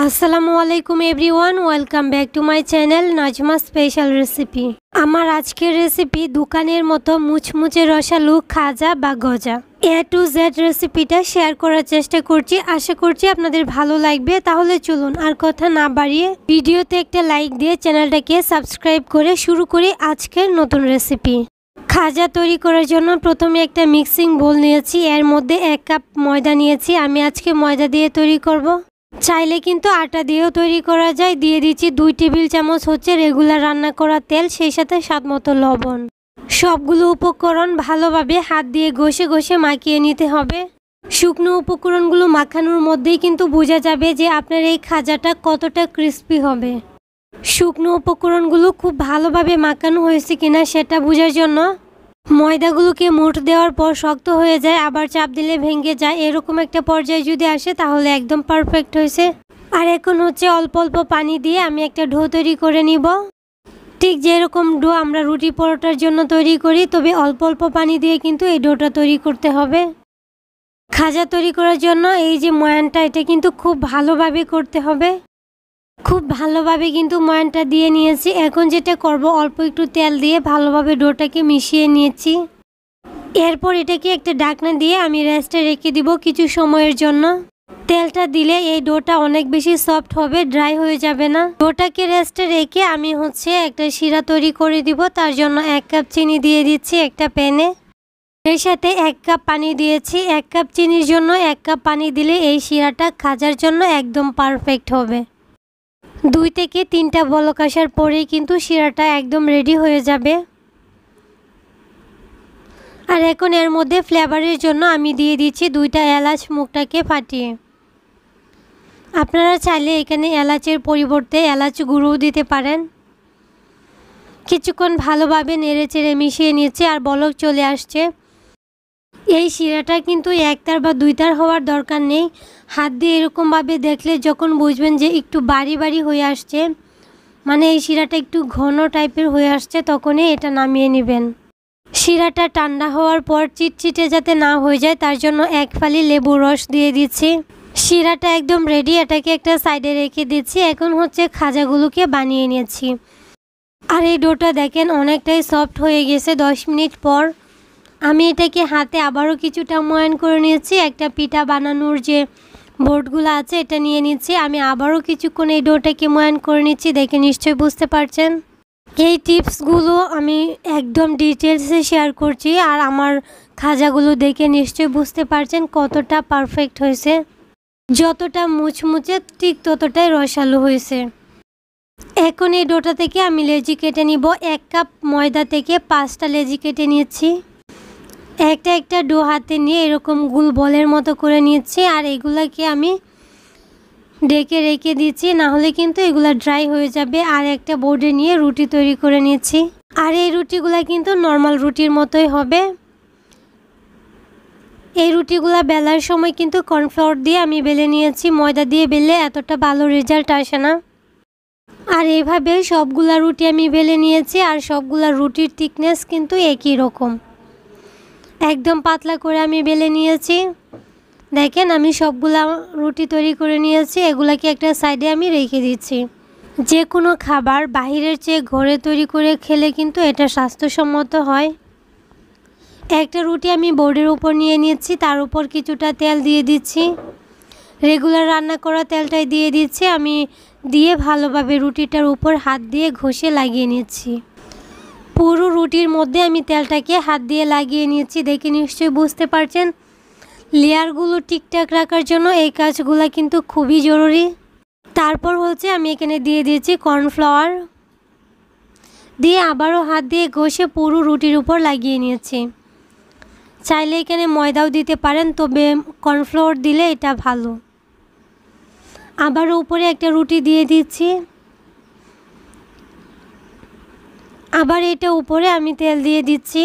আসসালামু আলাইকুম everyone, welcome back to my channel Najma special recipe. আমার আজকের রেসিপি দোকানের মতো মুচমুচে রসালো খাজা বা গজা। A to Z রেসিপিটা শেয়ার করার চেষ্টা করছি, আশা করছি আপনাদের ভালো লাগবে। তাহলে চলুন আর কথা না বাড়িয়ে ভিডিওতে একটা লাইক দিয়ে চ্যানেলটাকে সাবস্ক্রাইব করে শুরু করি আজকের নতুন রেসিপি। খাজা তৈরি করার জন্য প্রথমে একটা মিক্সিং বোল নিয়েছি, এর মধ্যে 1 কাপ ময়দা নিয়েছি। আমি আজকে ময়দা দিয়ে তৈরি করব। চাইলে কিন্তু আটা দিয়েও তৈরি করা যায়। দিয়ে দিচ্ছি 2 টেবিল চামচ হচ্ছে রেগুলার রান্না করা তেল, সেই সাথে স্বাদমতো লবণ। সবগুলো উপকরণ ভালোভাবে হাত দিয়ে ঘষে ঘষে মাখিয়ে নিতে হবে। শুকনো উপকরণগুলো মাখানোর মধ্যেই কিন্তু বোঝা যাবে যে আপনার এই খাজাটা কতটা ক্রিস্পি হবে। শুকনো উপকরণগুলো খুব ভালোভাবে মাখানো হয়েছে কিনা সেটা বোঝার জন্য ময়দাগুলোকে মুঠ দেওয়ার পর শক্ত হয়ে যায়, আবার চাপ দিলে ভেঙে যায়। এরকম একটা পর্যায়ে যদি আসে তাহলে একদম পারফেক্ট হয়েছে। আর এখন হচ্ছে অল্প অল্প পানি দিয়ে আমি একটা ডো তৈরি করে নিব। ঠিক যেরকম ডো আমরা রুটি পরোটার জন্য তৈরি করি, তবে অল্প অল্প পানি দিয়ে কিন্তু এই ডোটা তৈরি করতে হবে। খাজা তৈরি করার জন্য এই যে ময়ানটা, এটা কিন্তু খুব ভালোভাবে করতে হবে। খুব ভালোভাবে কিন্তু ময়ানটা দিয়ে নিয়েছি। এখন যেটা করব, অল্প একটু তেল দিয়ে ভালোভাবে ডোটাকে মিশিয়ে নিয়েছি। এরপর এটাকে একটা ঢাকনা দিয়ে আমি রেস্টে রেখে দিব কিছু সময়ের জন্য। তেলটা দিলে এই ডোটা অনেক বেশি সফট হবে, ড্রাই হয়ে যাবে না। ডোটাকে রেস্টে রেখে আমি হচ্ছে একটা শিরা তৈরি করে দিব। তার জন্য 1 কাপ চিনি দিয়ে দিচ্ছি একটা প্যানে। এর সাথে 1 কাপ পানি দিয়েছি। 1 কাপ চিনির জন্য 1 কাপ পানি দিলে এই শিরাটা খাজার জন্য একদম পারফেক্ট হবে। 2 থেকে 3টা বলক আসার পরেই কিন্তু শিরাটা একদম রেডি হয়ে যাবে। আর এখন এর মধ্যে ফ্লেভারের জন্য আমি দিয়ে দিচ্ছি 2টা এলাচ মুখটাকে ফাটিয়ে। আপনারা চাইলে এখানে এলাচের পরিবর্তে এলাচ গুঁড়োও দিতে পারেন। কিছুক্ষণ ভালোভাবে নেড়ে চেড়ে মিশিয়ে নিয়েছি আর বলক চলে আসছে। এই শিরাটা কিন্তু 1 তার বা 2 তার হওয়ার দরকার নেই। হাত দিয়ে এরকমভাবে দেখলে যখন বুঝবেন যে একটু বাড়ি বাড়ি হয়ে আসছে, মানে এই শিরাটা একটু ঘন টাইপের হয়ে আসছে, তখনই এটা নামিয়ে নেবেন। শিরাটা ঠান্ডা হওয়ার পর চিটচিটে যাতে না হয়ে যায় তার জন্য 1 ফালি লেবুর রস দিয়ে দিচ্ছি। শিরাটা একদম রেডি, এটাকে একটা সাইডে রেখে দিচ্ছি। এখন হচ্ছে খাজাগুলোকে বানিয়ে নিয়েছি। আর এই ডোটা দেখেন অনেকটাই সফট হয়ে গেছে। 10 মিনিট পর আমি এটাকে হাতে আবারও কিছুটা ময়ান করে নিয়েছি। একটা পিঠা বানানোর যে বোর্ডগুলো আছে এটা নিয়ে নিচ্ছি। আমি আবারও কিছুক্ষণ এই ডোটাকে ময়ান করে নিচ্ছি, দেখে নিশ্চয়ই বুঝতে পারছেন। এই টিপসগুলো আমি একদম ডিটেলসে শেয়ার করছি, আর আমার খাজাগুলো দেখে নিশ্চয়ই বুঝতে পারছেন কতটা পারফেক্ট হয়েছে। যতটা মুচমুচে ঠিক ততটাই রসালো হয়েছে। এখন এই ডোটা থেকে আমি লেচি কেটে নিব। 1 কাপ ময়দা থেকে 5টা লেচি কেটে নিচ্ছি। একটা একটা ডো হাতে নিয়ে এরকম গোল বলের মতো করে নিচ্ছি। আর এগুলাকে আমি ঢেকে রেখে দিচ্ছি, না হলে কিন্তু এগুলা ড্রাই হয়ে যাবে। আর একটা বোর্ডে নিয়ে রুটি তৈরি করে নিচ্ছি। আর এই রুটিগুলা কিন্তু নর্মাল রুটির মতোই হবে। এই রুটিগুলা বেলার সময় কিন্তু কর্নফ্লাওয়ার দিয়ে আমি বেলে নিয়েছি। ময়দা দিয়ে বেলে এতটা ভালো রেজাল্ট আসে না। আর এইভাবে সবগুলা রুটি আমি বেলে নিয়েছি। আর সবগুলা রুটির থিকনেস কিন্তু একই রকম, একদম পাতলা করে আমি বেলে নিয়েছি। দেখেন আমি সবগুলা রুটি তৈরি করে নিয়েছি। এগুলাকে একটা সাইডে আমি রেখে দিচ্ছি। যে কোনো খাবার বাহিরের চেয়ে ঘরে তৈরি করে খেলে কিন্তু এটা স্বাস্থ্যসম্মত হয়। একটা রুটি আমি বোর্ডের উপর নিয়ে নিচ্ছি, তার উপর কিছুটা তেল দিয়ে দিচ্ছি। রেগুলার রান্না করা তেলটাই দিয়ে দিচ্ছি। আমি দিয়ে ভালোভাবে রুটিটার উপর হাত দিয়ে ঘষে লাগিয়ে নিচ্ছি। পুরো রুটির মধ্যে আমি তেলটাকে হাত দিয়ে লাগিয়ে নিচ্ছি, দেখে নিশ্চয়ই বুঝতে পারছেন। লেয়ারগুলো ঠিকঠাক রাখার জন্য এই কাজগুলো কিন্তু খুবই জরুরি। তারপর হচ্ছে আমি এখানে দিয়ে দিয়েছি কর্নফ্লাওয়ার, দিয়ে আবারও হাত দিয়ে ঘষে পুরো রুটির উপর লাগিয়ে নিয়েছি। চাইলে এখানে ময়দাও দিতে পারেন, তবে কর্নফ্লাওয়ার দিলে এটা ভালো। আবারও উপরে একটা রুটি দিয়ে দিচ্ছি। আবার এটা উপরে আমি তেল দিয়ে দিচ্ছি।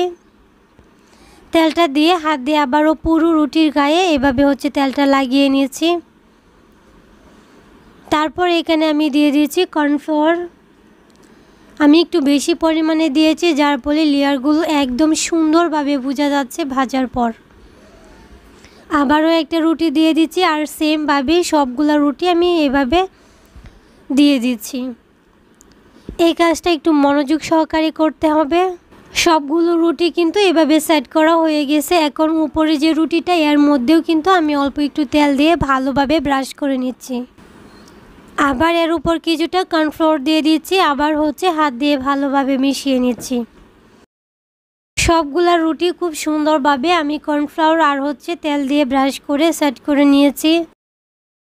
তেলটা দিয়ে হাত দিয়ে আবারও পুরো রুটির গায়ে এভাবে হচ্ছে তেলটা লাগিয়ে নিয়েছি। তারপর এখানে আমি দিয়ে দিয়েছি কর্নফ্লাওয়ার। আমি একটু বেশি পরিমাণে দিয়েছি, যার ফলে লেয়ারগুলো একদম সুন্দরভাবে বোঝা যাচ্ছে ভাজার পর। আবারও একটা রুটি দিয়ে দিচ্ছি। আর সেমভাবে সবগুলা রুটি আমি এভাবে দিয়ে দিচ্ছি। এই কাজটা একটু মনোযোগ সহকারে করতে হবে। সবগুলো রুটি কিন্তু এভাবে সেট করা হয়ে গেছে। এখন উপরে যে রুটিটা এর মধ্যেও কিন্তু আমি অল্প একটু তেল দিয়ে ভালোভাবে ব্রাশ করে নিচ্ছি। আবার এর উপর কিছুটা কর্নফ্লোর দিয়ে দিচ্ছি, আবার হাত দিয়ে ভালোভাবে মিশিয়ে নিচ্ছি। সবগুলা রুটি খুব সুন্দরভাবে আমি কর্নফ্লাওয়ার আর তেল দিয়ে ব্রাশ করে সেট করে নিয়েছি।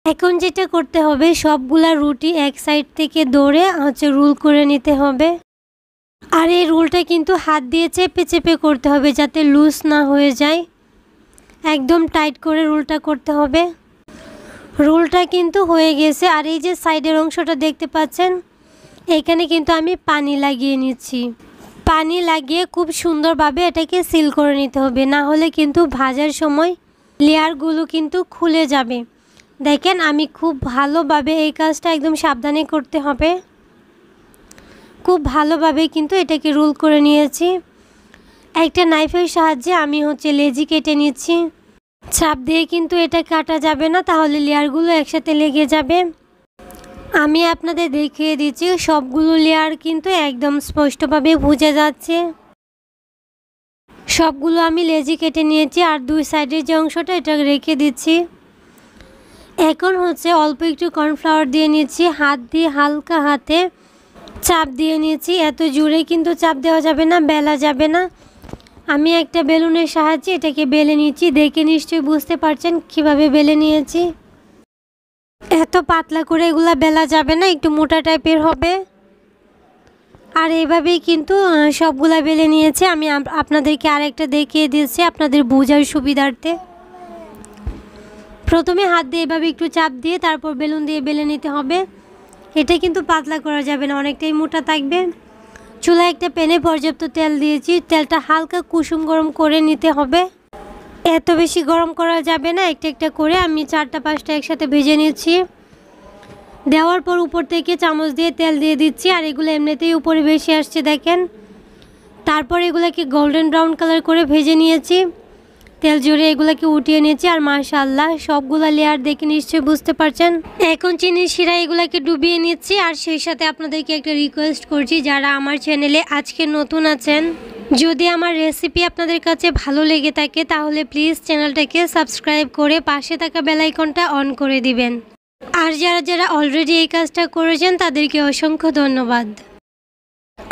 এখন যেটা করতে হবে, সবগুলা রুটি এক সাইড থেকে ধরে রোল করে নিতে হবে। আর এই রোলটা কিন্তু হাত দিয়ে চেপে চেপে করতে হবে যাতে লুজ না হয়ে যায়। একদম টাইট করে রোলটা করতে হবে। রোলটা কিন্তু হয়ে গেছে। আর এই যে সাইডের অংশটা দেখতে পাচ্ছেন, এখানে কিন্তু আমি পানি লাগিয়ে নিচ্ছি। পানি লাগিয়ে খুব সুন্দরভাবে এটাকে সিল করে নিতে হবে, না হলে কিন্তু ভাজার সময় লেয়ারগুলো কিন্তু খুলে যাবে। দেখেন আমি খুব ভালোভাবে এই কাজটা একদম সাবধানে করতে হবে। খুব ভালোভাবে কিন্তু এটাকে রোল করে নিয়েছি। একটা নাইফের সাহায্যে আমি লেজি কেটে নিচ্ছি। চাপ দিয়ে কিন্তু এটা কাটা যাবে না, তাহলে লেয়ারগুলো একসাথে লেগে যাবে। আমি আপনাদের দেখিয়ে দিচ্ছি, সবগুলো লেয়ার কিন্তু একদম স্পষ্টভাবে বোঝা যাচ্ছে। সবগুলো আমি লেজি কেটে নিয়েছি। আর দুই সাইডের যে অংশটা এটা রেখে দিচ্ছি। এখন অল্প একটু কর্নফ্লাওয়ার দিয়ে নিচ্ছি। হাত দিয়ে হালকা হাতে চাপ দিয়ে নিয়েছি। এত জোরে কিন্তু চাপ দেওয়া যাবে না, বেলা যাবে না। আমি একটা বেলুনের সাহায্যে এটাকে বেলে নিচ্ছি। দেখে নিশ্চয়ই বুঝতে পারছেন কিভাবে বেলে নিয়েছি। এত পাতলা করে এগুলা বেলা যাবে না, একটু মোটা টাইপের হবে। আর এইভাবেই কিন্তু সবগুলা বেলে নিয়েছি। আমি আপনাদেরকে আরেকটা দেখিয়ে দিয়েছি আপনাদের বোঝার সুবিধার্থে। প্রথমে হাত দিয়ে এভাবে একটু চাপ দিয়ে তারপর বেলুন দিয়ে বেলে নিতে হবে। এটা কিন্তু পাতলা করা যাবে না, অনেকটাই মোটা থাকবে। চুলায় একটা প্যানে পর্যাপ্ত তেল দিয়েছি। তেলটা হালকা কুসুম গরম করে নিতে হবে। এত বেশি গরম করা যাবে না, একটা একটা করে আমি 4টা-5টা একসাথে ভেজে নিচ্ছি। দেওয়ার পর উপর থেকে চামচ দিয়ে তেল দিয়ে দিচ্ছি। আর এগুলো এমনিতেই উপরে বেশি আসছে দেখেন। তারপর এগুলোকে গোল্ডেন ব্রাউন কালার করে ভেজে নিয়েছি। তেল জড়িয়ে এগুলোকে উঠিয়ে নিয়েছি। আর মাশাআল্লাহ সবগুলা লেয়ার দেখে নিশ্চয়ই বুঝতে পারছেন। এখন চিনির শিরা এগুলোকে ডুবিয়ে নিচ্ছি। আর সেই সাথে আপনাদেরকে একটা রিকোয়েস্ট করছি, যারা আমার চ্যানেলে আজকে নতুন আছেন, যদি আমার রেসিপি আপনাদের কাছে ভালো লেগে থাকে তাহলে প্লিজ চ্যানেলটাকে সাবস্ক্রাইব করে পাশে থাকা বেল আইকনটা অন করে দিবেন। আর যারা অলরেডি এই কাজটা করেছেন তাদেরকে অসংখ্য ধন্যবাদ।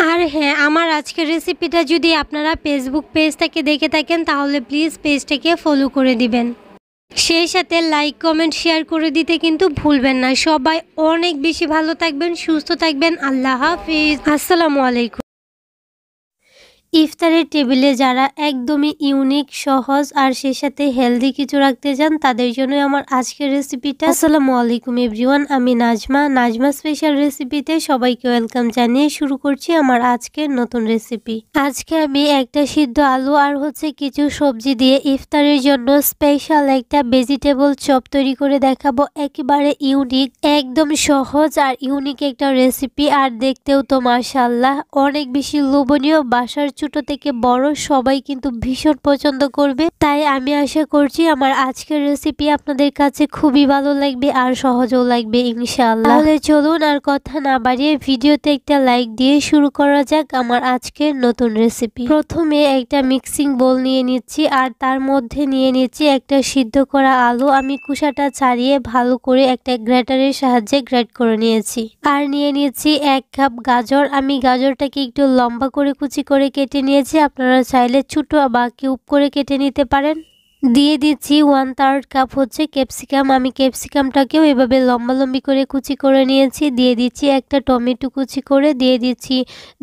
আর হ্যাঁ, আমার আজকের রেসিপিটা যদি আপনারা ফেসবুক পেজ থেকে দেখে থাকেন তাহলে প্লিজ পেজটাকে ফলো করে দিবেন। সেই সাথে লাইক কমেন্ট শেয়ার করে দিতে কিন্তু ভুলবেন না। সবাই অনেক বেশি ভালো থাকবেন, সুস্থ থাকবেন। আল্লাহ হাফিজ, আসসালামু আলাইকুম। ইফতারের টেবিলে যারা একদমই ইউনিক, সহজ আর সেই সাথে হেলদি কিছু রাখতে চান তাদের জন্য আমার আজকের রেসিপিটা। আসসালামু আলাইকুম এভরিওয়ান, আমি নাজমা স্পেশাল রেসিপিতে সবাইকে ওয়েলকাম জানিয়ে শুরু করছি আমার আজকের নতুন রেসিপি। আজকে আমি একটা সিদ্ধ আলু আর কিছু সবজি দিয়ে ইফতারের জন্য স্পেশাল একটা ভেজিটেবল চপ তৈরি করে দেখাবো। একেবারে ইউনিক, একদম সহজ আর ইউনিক একটা রেসিপি। আর দেখতেও তো মাশাআল্লাহ অনেক বেশি লোভনীয়। বাসার ছোট থেকে বড় সবাই কিন্তু ভীষণ পছন্দ করবে। তাই আমি আশা করছি আমার আজকের রেসিপি আপনাদের কাছে খুবই ভালো লাগবে আর সহজও লাগবে ইনশাআল্লাহ। তাহলে চলুন আর কথা না বাড়িয়ে ভিডিওতে একটা লাইক দিয়ে শুরু করা যাক আমার আজকের নতুন রেসিপি। প্রথমে একটা মিক্সিং বোল নিয়ে নিচ্ছি আর তার মধ্যে নিয়ে নিচ্ছি একটা সিদ্ধ করা আলু। আমি কুসাটা ছাড়িয়ে ভালো করে একটা গ্রেটারের সাহায্যে গ্রেট করে নিয়েছি। আর নিয়ে নিয়েছি 1 কাপ গাজর। আমি গাজরটাকে একটু লম্বা করে কুচি করে কেটে নিয়েছি। আপনারা চাইলে ছোট বা কিউব করে কেটে নিতে পারেন। দিয়ে দিচ্ছি 1/3 কাপ ক্যাপসিকাম। আমি ক্যাপসিকামটাকেও এভাবে লম্বালম্বি করে কুচি করে নিয়েছি। দিয়ে দিচ্ছি একটা টমেটো কুচি করে। দিয়ে দিচ্ছি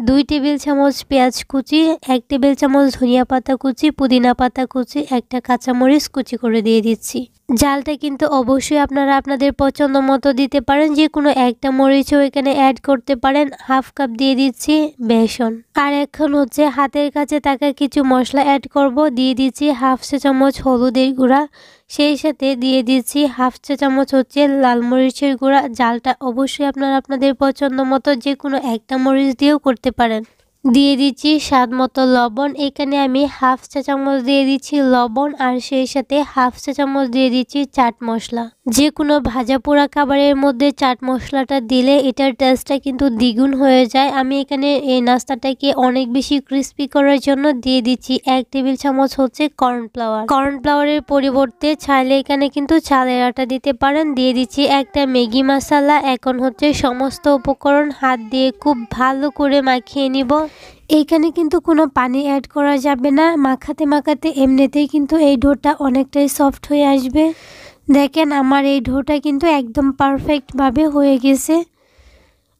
2 টেবিল চামচ পেঁয়াজ কুচি, 1 টেবিল চামচ ধনিয়া পাতা কুচি, পুদিনা পাতা কুচি, একটা কাঁচামরিচ কুচি করে দিয়ে দিচ্ছি। জালটা কিন্তু অবশ্যই আপনারা আপনাদের পছন্দ মতো দিতে পারেন, যে কোনো একটা মরিচও এখানে অ্যাড করতে পারেন। 1/2 কাপ দিয়ে দিচ্ছি বেসন। আর এখন হাতের কাছে থাকা কিছু মশলা অ্যাড করব। দিয়ে দিচ্ছি 1/2 চা চামচ হলুদের গুঁড়া, সেই সাথে দিয়ে দিচ্ছি 1/2 চা চামচ লাল মরিচের গুঁড়া। জালটা অবশ্যই আপনারা আপনাদের পছন্দ মতো যে কোনো একটা মরিচ দিয়েও করতে পারেন। দিয়ে দিচ্ছি স্বাদ মতো লবণ। এখানে আমি হাফ চা চামচ দিয়ে দিচ্ছি লবণ, আর সেই সাথে হাফ চা চামচ দিয়ে দিচ্ছি চাট মশলা। যে কোনো ভাজা পোড়া খাবারের মধ্যে চাট মশলাটা দিলে এটার টেস্টটা কিন্তু দ্বিগুণ হয়ে যায়। আমি এখানে এই নাস্তাটাকে অনেক বেশি ক্রিস্পি করার জন্য দিয়ে দিচ্ছি 1 টেবিল চামচ হচ্ছে কর্নফ্লাওয়ার। কর্নফ্লাওয়ারের পরিবর্তে চাইলে এখানে কিন্তু চালের আটা দিতে পারেন। দিয়ে দিচ্ছি একটা ম্যাগি মশলা। এখন হচ্ছে সমস্ত উপকরণ হাত দিয়ে খুব ভালো করে মাখিয়ে নিব। এইখানে কিন্তু কোনো পানি অ্যাড করা যাবে না। মাখাতে মাখাতে এমনিতেই কিন্তু এই ডোটা অনেকটাই সফট হয়ে আসবে। দেখেন আমার এই ডোটা কিন্তু একদম পারফেক্টভাবে হয়ে গেছে,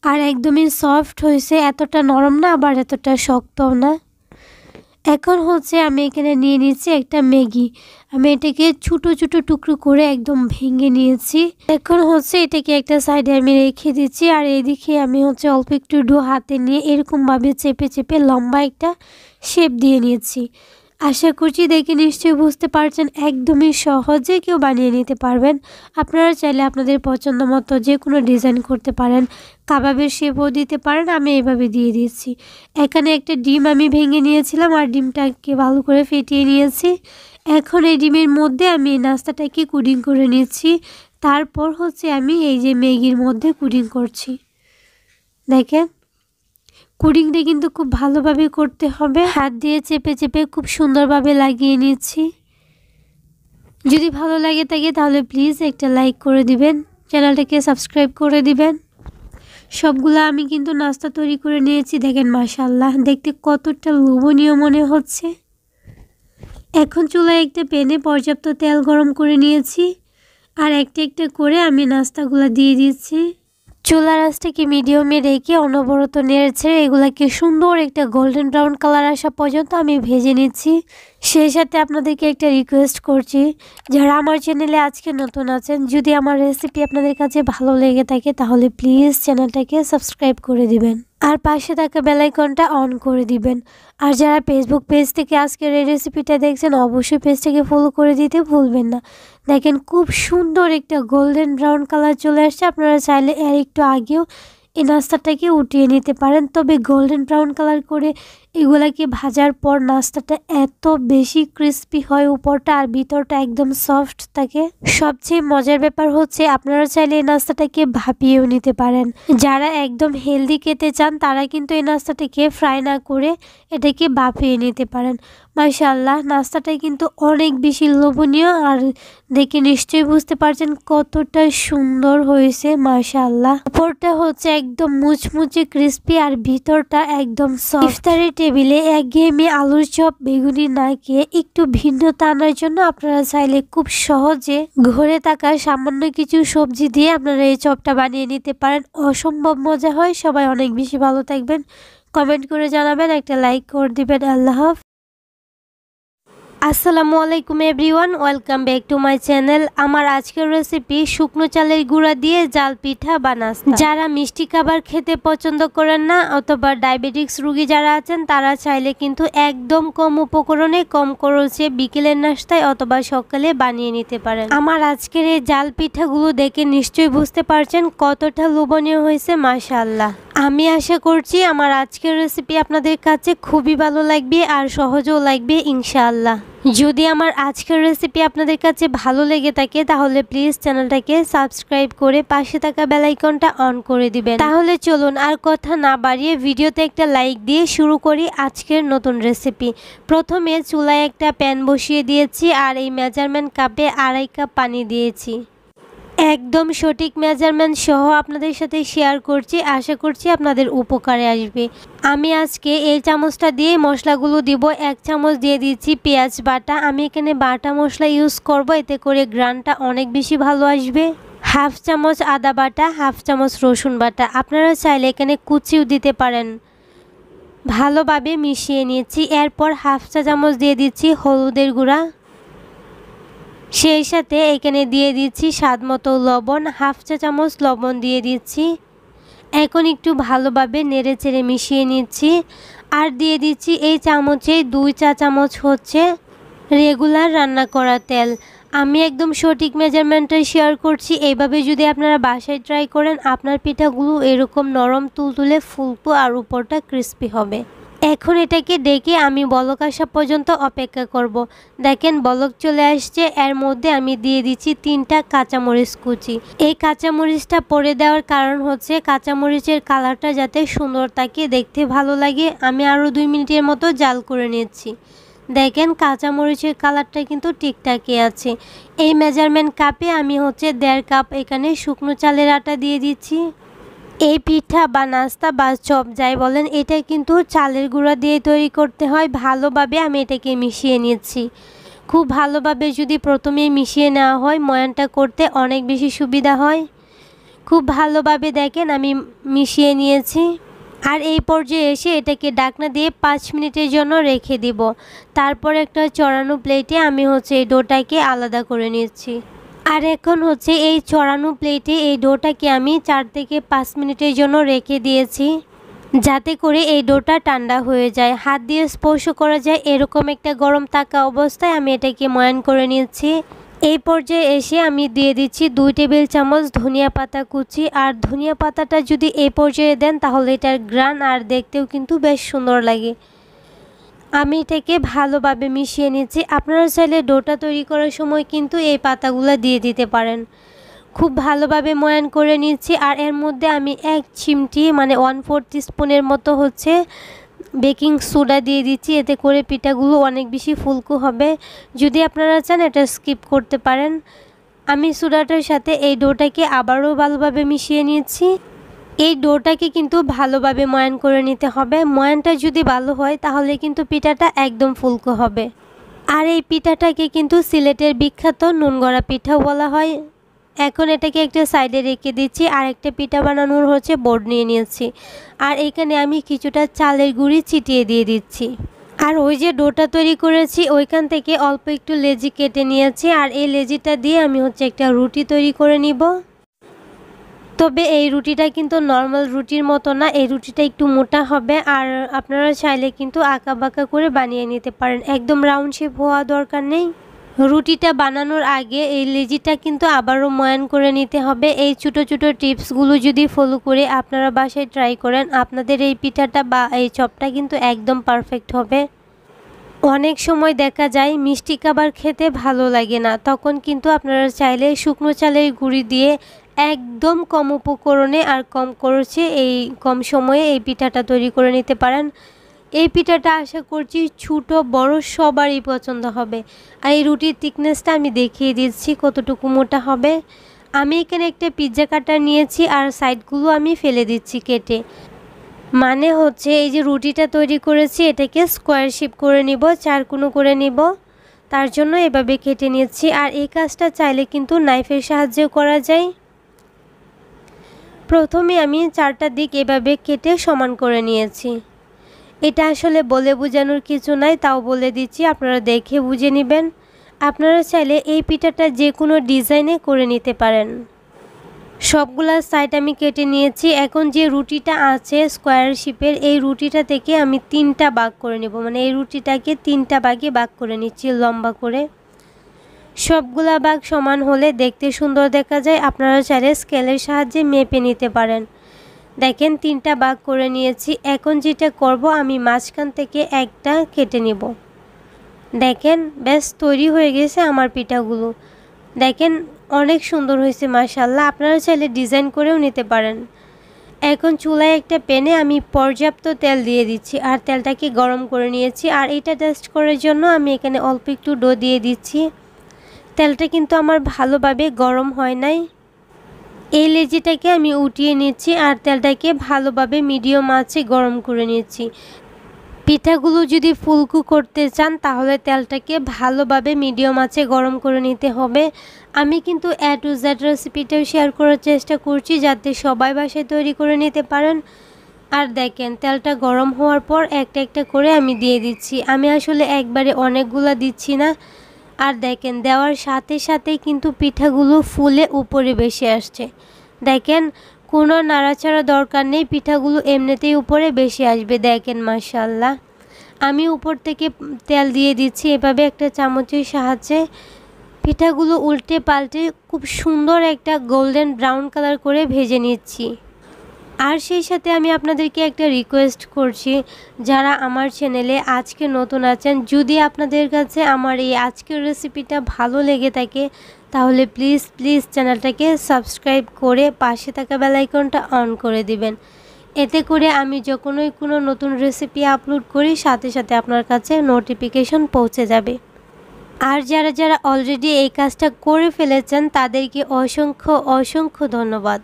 আর একদমই সফট হয়েছে, এতটা নরম না আবার এতটা শক্তও না। এখন হচ্ছে আমি এখানে নিয়ে নিচ্ছি একটা ম্যাগি। আমি এটাকে ছোটো ছোটো টুকরো করে একদম ভেঙে নিয়েছি। এখন হচ্ছে এটাকে একটা সাইডে আমি রেখে দিচ্ছি, আর এদিকে আমি হচ্ছে অল্প একটু ডো হাতে নিয়ে এরকমভাবে চেপে চেপে লম্বা একটা শেপ দিয়ে নিয়েছি। আশা করছি দেখে নিশ্চয়ই বুঝতে পারছেন একদমই সহজে কেউ বানিয়ে নিতে পারবেন। আপনারা চাইলে আপনাদের পছন্দ মতো যে কোনো ডিজাইন করতে পারেন, কাবাবের শেপও দিতে পারেন। আমি এভাবে দিয়ে দিচ্ছি। এখানে একটা ডিম আমি ভেঙে নিয়েছিলাম, আর ডিমটাকে ভালো করে ফেটিয়ে নিয়েছি। এখন এই ডিমের মধ্যে আমি এই নাস্তাটাকে কুডিং করে নিচ্ছি। তারপর হচ্ছে আমি এই যে ম্যাগির মধ্যে কুডিং করছি। দেখেন কুডিংটা কিন্তু খুব ভালোভাবে করতে হবে। হাত দিয়ে চেপে চেপে খুব সুন্দরভাবে লাগিয়ে নিচ্ছি। যদি ভালো লাগে থাকে তাহলে প্লিজ একটা লাইক করে দিবেন, চ্যানেলটাকে সাবস্ক্রাইব করে দিবেন। সবগুলো আমি কিন্তু নাস্তা তৈরি করে নিয়েছি। দেখেন মাশাআল্লাহ দেখতে কতটা লোভনীয় মনে হচ্ছে। এখন চুলায় একটা প্যানে পর্যাপ্ত তেল গরম করে নিয়েছি, আর একটা একটা করে আমি নাস্তাগুলো দিয়ে দিচ্ছি। চুলার আঁচটাকে মিডিয়ামে রেখে অনবরত নেড়েছে এগুলাকে সুন্দর একটা গোল্ডেন ব্রাউন কালার আসা পর্যন্ত আমি ভেজে নিচ্ছি। সেই সাথে আপনাদেরকে একটা রিকোয়েস্ট করছি, যারা আমার চ্যানেলে আজকে নতুন আছেন, যদি আমার রেসিপি আপনাদের কাছে ভালো লেগে থাকে তাহলে প্লিজ চ্যানেলটাকে সাবস্ক্রাইব করে দিবেন, আর পাশে থাকা বেল আইকনটা অন করে দিবেন। আর যারা ফেসবুক পেজ থেকে আজকের এই রেসিপিটা দেখছেন অবশ্যই পেজটাকে ফলো করে দিতে ভুলবেন না। দেখেন খুব সুন্দর একটা গোল্ডেন ব্রাউন কালার চলে আসছে। আপনারা চাইলে এর একটু আগেও এই নাস্তাটাকে উঠিয়ে নিতে পারেন, তবে গোল্ডেন ব্রাউন কালার করে এগুলাকে ভাজার পর নাস্তাটা এত বেশি ক্রিস্পি হয় উপরটা, আর ভিতরটা একদম সফট থাকে। সবচেয়ে মজার ব্যাপার হচ্ছে আপনারা চাইলে এই নাস্তাটাকে ভাপিয়েও নিতে পারেন। যারা একদম হেলদি খেতে চান তারা কিন্তু এই নাস্তাটাকে ফ্রাই না করে এটাকে ভাপিয়ে নিতে পারেন। মাশাআল্লাহ নাস্তাটা কিন্তু অনেক বেশি লোভনীয়, আর দেখে নিশ্চয়ই বুঝতে পারছেন কতটা সুন্দর হয়েছে। মাশাআল্লাহ উপরটা হচ্ছে একদম মুচমুচে ক্রিস্পি, আর ভিতরটা একদম সফট। ইফতারের টেবিলে একঘেয়েমি আলুর চপ বেগুনি না খেয়ে একটু ভিন্নতা আনার জন্য আপনারা চাইলে খুব সহজে ঘরে থাকা সামান্য কিছু সবজি দিয়ে আপনারা এই চপটা বানিয়ে নিতে পারেন। অসম্ভব মজা হয়। সবাই অনেক বেশি ভালো থাকবেন, কমেন্ট করে জানাবেন, একটা লাইক করে দিবেন। আল্লাহ হাফেজ। আসসালামু আলাইকুম everyone, welcome back to my channel. আমার আজকের রেসিপি শুকনো চালের গুঁড়া দিয়ে জাল পিঠা বা নাস্তা। যারা মিষ্টি খাবার খেতে পছন্দ করেন না অথবা ডায়াবেটিক্স রোগী যারা আছেন তারা চাইলে কিন্তু একদম কম উপকরণে কম খরচে বিকেলের নাস্তায় অথবা সকালে বানিয়ে নিতে পারেন। আমার আজকের এই জাল পিঠাগুলো দেখে নিশ্চয়ই বুঝতে পারছেন কতটা লোভনীয় হয়েছে। মাশাআল্লাহ আমি আশা করছি আমার আজকের রেসিপি আপনাদের কাছে খুবই ভালো লাগবে আর সহজও লাগবে ইনশাআল্লাহ। যদি আমার আজকের রেসিপি আপনাদের কাছে ভালো লেগে থাকে তাহলে প্লিজ চ্যানেলটাকে সাবস্ক্রাইব করে পাশে থাকা বেল আইকনটা অন করে দিবেন। তাহলে চলুন আর কথা না বাড়িয়ে ভিডিওতে একটা লাইক দিয়ে শুরু করি আজকের নতুন রেসিপি। প্রথমে চুলায় একটা প্যান বসিয়ে দিয়েছি, আর এই মেজারমেন্ট কাপে 2.5 কাপ পানি দিয়েছি। একদম সঠিক মেজারমেন্ট সহ আপনাদের সাথে শেয়ার করছি, আশা করছি আপনাদের উপকারে আসবে। আমি আজকে এই চামচটা দিয়ে মশলাগুলো দিব। 1 চামচ দিয়ে দিচ্ছি পেঁয়াজ বাটা। আমি এখানে বাটা মশলা ইউজ করব, এতে করে গ্রানটা অনেক বেশি ভালো আসবে। 1/2 চামচ আদা বাটা, 1/2 চামচ রসুন বাটা। আপনারা চাইলে এখানে কুচিও দিতে পারেন। ভালোভাবে মিশিয়ে নিয়েছি। এরপর 1/2 চা চামচ দিয়ে দিচ্ছি হলুদের গুঁড়া, সেই সাথে এখানে দিয়ে দিচ্ছি স্বাদ মতো লবণ। 1/2 চা চামচ লবণ দিয়ে দিচ্ছি। এখন একটু ভালোভাবে নেড়ে চেড়ে মিশিয়ে নিচ্ছি, আর দিয়ে দিচ্ছি এই চামচে 2 চা চামচ হচ্ছে রেগুলার রান্না করা তেল। আমি একদম সঠিক মেজারমেন্টটা শেয়ার করছি। এইভাবে যদি আপনারা বাসায় ট্রাই করেন আপনার পিঠাগুলো এরকম নরম তুলতুলে ফুলকো আর উপরটা ক্রিস্পি হবে। এখন এটাকে ডেকে আমি বলক আসা পর্যন্ত অপেক্ষা করব। দেখেন বলক চলে আসছে। এর মধ্যে আমি দিয়ে দিচ্ছি 3টা কাঁচামরিচ কুচি। এই কাঁচামরিচটা পরে দেওয়ার কারণ হচ্ছে কাঁচামরিচের কালারটা যাতে সুন্দর থাকে, দেখতে ভালো লাগে। আমি আরও 2 মিনিটের মতো জাল করে নিচ্ছি। দেখেন কাঁচামরিচের কালারটা কিন্তু ঠিকঠাকই আছে। এই মেজারমেন্ট কাপে আমি হচ্ছে 1.5 কাপ এখানে শুকনো চালের আটা দিয়ে দিচ্ছি। এই পিঠা বা নাস্তা বা চপ যাই বলেন, এটা কিন্তু চালের গুঁড়া দিয়ে তৈরি করতে হয়। ভালোভাবে আমি এটাকে মিশিয়ে নিচ্ছি। খুব ভালোভাবে যদি প্রথমেই মিশিয়ে নেওয়া হয়, ময়ানটা করতে অনেক বেশি সুবিধা হয়। খুব ভালোভাবে দেখেন আমি মিশিয়ে নিয়েছি। আর এই পর্যায়ে এসে এটাকে ঢাকনা দিয়ে 5 মিনিটের জন্য রেখে দিব। তারপর একটা চড়ানো প্লেটে আমি হচ্ছে এই ডোটাকে আলাদা করে নিচ্ছি। আর এখন হচ্ছে এই চড়ানো প্লেটে এই ডোটাকে আমি 4 থেকে 5 মিনিটের জন্য রেখে দিয়েছি, যাতে করে এই ডোটা ঠান্ডা হয়ে যায়, হাত দিয়ে স্পর্শ করা যায় এরকম একটা গরম থাকা অবস্থায় আমি এটাকে ময়ান করে নিচ্ছি। এই পর্যায়ে এসে আমি দিয়ে দিচ্ছি 2 টেবিল চামচ ধনিয়া পাতা কুচি। আর ধনিয়া পাতাটা যদি এই পর্যায়ে দেন তাহলে এটার ঘ্রাণ আর দেখতেও কিন্তু বেশ সুন্দর লাগে। আমি এটাকে ভালোভাবে মিশিয়ে নিচ্ছি। আপনারা চাইলে ডোটা তৈরি করার সময় কিন্তু এই পাতাগুলো দিয়ে দিতে পারেন। খুব ভালোভাবে ময়ান করে নিচ্ছি। আর এর মধ্যে আমি 1 চিমটি মানে 1/4 টিস্পুনের মতো হচ্ছে বেকিং সোডা দিয়ে দিচ্ছি। এতে করে পিঠাগুলো অনেক বেশি ফুলকো হবে। যদি আপনারা চান এটা স্কিপ করতে পারেন। আমি সোডাটার সাথে এই ডোটাকে আবারও ভালোভাবে মিশিয়ে নিয়েছি। এই ডোটাকে কিন্তু ভালোভাবে ময়ান করে নিতে হবে। ময়ানটা যদি ভালো হয় তাহলে কিন্তু পিঠাটা একদম ফুলকো হবে। আর এই পিঠাটাকে কিন্তু সিলেটের বিখ্যাত নুনগড়া পিঠাও বলা হয়। এখন এটাকে একটা সাইডে রেখে দিচ্ছি। আর একটা পিঠা বানানোর হচ্ছে বোর্ড নিয়ে নিয়েছি। আর এখানে আমি কিছুটা চালের গুঁড়ি ছিটিয়ে দিয়ে দিচ্ছি। আর ওই যে ডোটা তৈরি করেছি ওইখান থেকে অল্প একটু লেজি কেটে নিয়েছি। আর এই লেজিটা দিয়ে আমি হচ্ছে একটা রুটি তৈরি করে নিব। তবে এই রুটিটা কিন্তু নর্মাল রুটির মতো না, এই রুটিটা একটু মোটা হবে। আর আপনারা চাইলে কিন্তু আঁকা বাঁকা করে বানিয়ে নিতে পারেন, একদম রাউন্ড শেপ হওয়া দরকার নেই। রুটিটা বানানোর আগে এই লেজিটা কিন্তু আবারও ময়ান করে নিতে হবে। এই ছোটো ছোটো টিপসগুলো যদি ফলো করে আপনারা বাসায় ট্রাই করেন, আপনাদের এই পিঠাটা বা এই চপটা কিন্তু একদম পারফেক্ট হবে। অনেক সময় দেখা যায় মিষ্টি খাবার খেতে ভালো লাগে না, তখন কিন্তু আপনারা চাইলে শুকনো চালের গুঁড়ি দিয়ে একদম কম উপকরণে আর কম খরচে কম সময়ে এই পিঠাটা তৈরি করে নিতে পারেন। এই পিঠাটা আশা করছি ছোট বড় সবারই পছন্দ হবে। আর এই রুটির থিকনেসটা আমি দেখিয়ে দিচ্ছি কতটুকু মোটা হবে। আমি এখানে একটা পিৎজা কাটার নিয়েছি আর সাইডগুলো আমি ফেলে দিচ্ছি কেটে। মানে হচ্ছে এই যে রুটিটা তৈরি করেছি এটাকে স্কোয়ার শেপ করে নিব, 4 কোণ করে নিব। তার জন্য এভাবে কেটে নিচ্ছি। আর এই কাজটা চাইলে কিন্তু নাইফের সাহায্যেও করা যায়। প্রথমে আমি 4টা দিক এভাবে কেটে সমান করে নিয়েছি। এটা আসলে বলে বোঝানোর কিছু নাই, তাও বলে দিচ্ছি, আপনারা দেখে বুঝে নেবেন। আপনারা চাইলে এই পিঠাটা যে কোনো ডিজাইনে করে নিতে পারেন। সবগুলা সাইড আমি কেটে নিয়েছি। এখন যে রুটিটা আছে স্কোয়ার শেপের, এই রুটিটা থেকে আমি 3টা ভাগ করে নেব, মানে এই রুটিটাকে 3টা ভাগে ভাগ করে নিচ্ছি লম্বা করে। সবগুলা ভাগ সমান হলে দেখতে সুন্দর দেখা যায়। আপনারা চাইলে স্কেলের সাহায্যে মেপে নিতে পারেন। দেখেন 3টা ভাগ করে নিয়েছি। এখন যেটা করব আমি মাঝখান থেকে একটা কেটে নেব। দেখেন বেশ তৈরি হয়ে গেছে আমার পিঠাগুলো। দেখেন অনেক সুন্দর হয়েছে মাশাআল্লাহ। আপনারা চাইলে ডিজাইন করেও নিতে পারেন। এখন চুলায় একটা প্যানে আমি পর্যাপ্ত তেল দিয়ে দিচ্ছি আর তেলটাকে গরম করে নিয়েছি। আর এটা টেস্ট করার জন্য আমি এখানে অল্প একটু ডো দিয়ে দিচ্ছি। তেলটা কিন্তু আমার ভালোভাবে গরম হয় নাই। এই লেচিটাকে আমি উঠিয়ে নিচ্ছি আর তেলটাকে ভালোভাবে মিডিয়াম আঁচে গরম করে নিচ্ছি। পিঠাগুলো যদি ফুলকো করতে চান তাহলে তেলটাকে ভালোভাবে মিডিয়াম আঁচে গরম করে নিতে হবে। আমি কিন্তু A to Z রেসিপিটাও শেয়ার করার চেষ্টা করছি যাতে সবাই বাসায় তৈরি করে নিতে পারেন। আর দেখেন তেলটা গরম হওয়ার পর একটা একটা করে আমি দিয়ে দিচ্ছি। আমি আসলে একবারে অনেকগুলা দিচ্ছি না। আর দেখেন দেওয়ার সাথে সাথে কিন্তু পিঠাগুলো ফুলে উপরে ভেসে আসছে। দেখেন কোনো নাড়াচাড়া দরকার নেই, পিঠাগুলো এমনিতেই উপরে ভেসে আসবে। দেখেন মাশাআল্লাহ। আমি উপর থেকে তেল দিয়ে দিচ্ছি এভাবে একটা চামচের সাহায্যে। পিঠাগুলো উল্টে পাল্টে খুব সুন্দর একটা গোল্ডেন ব্রাউন কালার করে ভেজে নিচ্ছি। আর সেই সাথে আমি আপনাদেরকে একটা রিকোয়েস্ট করছি, যারা আমার চ্যানেলে আজকে নতুন আছেন, যদি আপনাদের কাছে আমার এই আজকের রেসিপিটা ভালো লেগে থাকে তাহলে প্লিজ চ্যানেলটাকে সাবস্ক্রাইব করে পাশে থাকা বেল আইকনটা অন করে দিবেন। এতে করে আমি যখনই কোনো নতুন রেসিপি আপলোড করি সাথে সাথে আপনার কাছে নোটিফিকেশন পৌঁছে যাবে। আর যারা অলরেডি এই কাজটা করে ফেলেছেন তাদেরকে অসংখ্য ধন্যবাদ।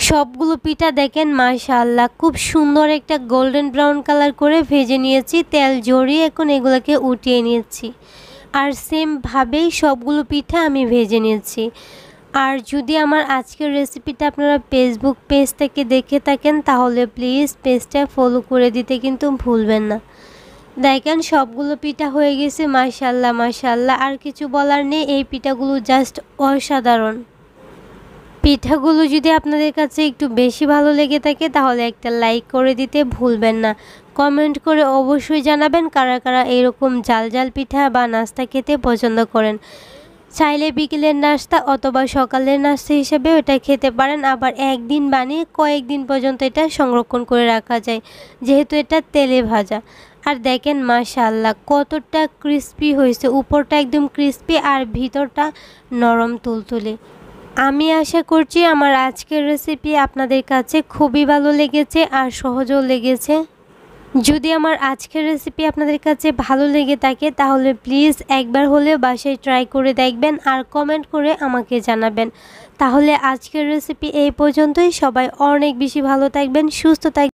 সবগুলো পিঠা দেখেন মাশাআল্লাহ খুব সুন্দর একটা গোল্ডেন ব্রাউন কালার করে ভেজে নিয়েছি, তেল ঝরিয়ে এখন এগুলোকে উঠিয়ে নিয়েছি। আর সেমভাবেই সবগুলো পিঠা আমি ভেজে নিয়েছি। আর যদি আমার আজকের রেসিপিটা আপনারা ফেসবুক পেজ থেকে দেখে থাকেন তাহলে প্লিজ পেজটা ফলো করে দিতে কিন্তু ভুলবেন না। দেখেন সবগুলো পিঠা হয়ে গেছে মাশাআল্লাহ। আর কিছু বলার নেই, এই পিঠাগুলো জাস্ট অসাধারণ। পিঠাগুলো যদি আপনাদের কাছে একটু বেশি ভালো লেগে থাকে তাহলে একটা লাইক করে দিতে ভুলবেন না। কমেন্ট করে অবশ্যই জানাবেন কারা এরকম জাল পিঠা বা নাস্তা খেতে পছন্দ করেন। চাইলে বিকেলের নাস্তা অথবা সকালের নাস্তা হিসেবে এটা খেতে পারেন, আবার একদিন বানিয়ে কয়েকদিন পর্যন্ত এটা সংরক্ষণ করে রাখা যায় যেহেতু এটা তেলে ভাজা। আর দেখেন মাশাআল্লাহ কতটা ক্রিস্পি হয়েছে, উপরটা একদম ক্রিস্পি আর ভিতরটা নরম তুলতুলে। আমি আশা করছি আমার আজকের রেসিপি আপনাদের কাছে খুবই ভালো লেগেছে আর সহজও লেগেছে। যদি আমার আজকের রেসিপি আপনাদের কাছে ভালো লেগে থাকে তাহলে প্লিজ একবার হলেও বাসায় ট্রাই করে দেখবেন আর কমেন্ট করে আমাকে জানাবেন। তাহলে আজকের রেসিপি এই পর্যন্তই। সবাই অনেক বেশি ভালো থাকবেন, সুস্থ থাকবেন।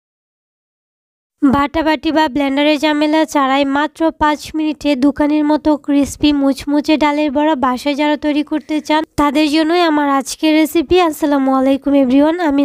বাটাবাটি বা ব্লেন্ডারের ঝামেলা ছাড়াই মাত্র 5 মিনিটে দোকানের মতো ক্রিস্পি মুচমুচে ডালের বড়া বাসায় যারা তৈরি করতে চান তাদের জন্যই আমার আজকের রেসিপি। আসসালামু আলাইকুম এভরিওয়ান, আমি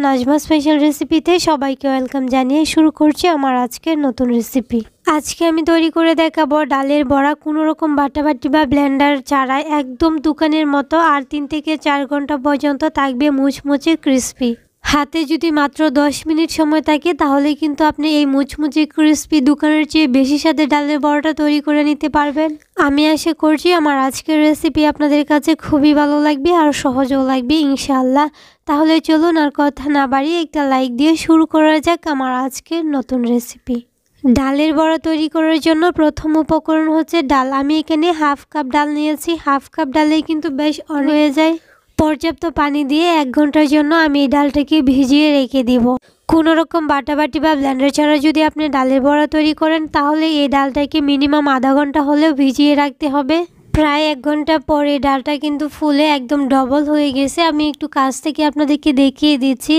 নাজমা স্পেশাল রেসিপিতে সবাইকে ওয়েলকাম জানিয়ে শুরু করছি আমার আজকের নতুন রেসিপি। আজকে আমি তৈরি করে দেখাবো ডালের বড়া কোনো রকম বাটাবাটি বা ব্লেন্ডার ছাড়াই একদম দোকানের মতো, আর 3 থেকে 4 ঘন্টা পর্যন্ত থাকবে মুচমুচে ক্রিস্পি। হাতে যদি মাত্র 10 মিনিট সময় থাকে তাহলে কিন্তু আপনি এই মুচমুচে ক্রিস্পি দোকানের চেয়ে বেশি স্বাদে ডালের বড়াটা তৈরি করে নিতে পারবেন। আমি আশা করছি আমার আজকের রেসিপি আপনাদের কাছে খুবই ভালো লাগবে আর সহজও লাগবে ইনশাআল্লাহ। তাহলে চলুন আর কথা না বাড়িয়ে একটা লাইক দিয়ে শুরু করা যাক আমার আজকের নতুন রেসিপি। ডালের বড়া তৈরি করার জন্য প্রথম উপকরণ হচ্ছে ডাল। আমি এখানে হাফ কাপ ডাল নিয়েছি। হাফ কাপ ডালেই কিন্তু বেশ অনেক হয়ে যায়। পর্যাপ্ত পানি দিয়ে 1 ঘন্টার জন্য আমি এই ডালটাকে ভিজিয়ে রেখে দিব। কোনো রকম বাটাবাটি বা ব্লেন্ডার ছাড়া যদি আপনি ডালের বড়া তৈরি করেন তাহলে এই ডালটাকে মিনিমাম আধা ঘন্টা হলেও ভিজিয়ে রাখতে হবে। প্রায় 1 ঘন্টা পরে ডালটা কিন্তু ফুলে একদম ডবল হয়ে গেছে। আমি একটু কাছ থেকে আপনাদেরকে দেখিয়ে দিচ্ছি।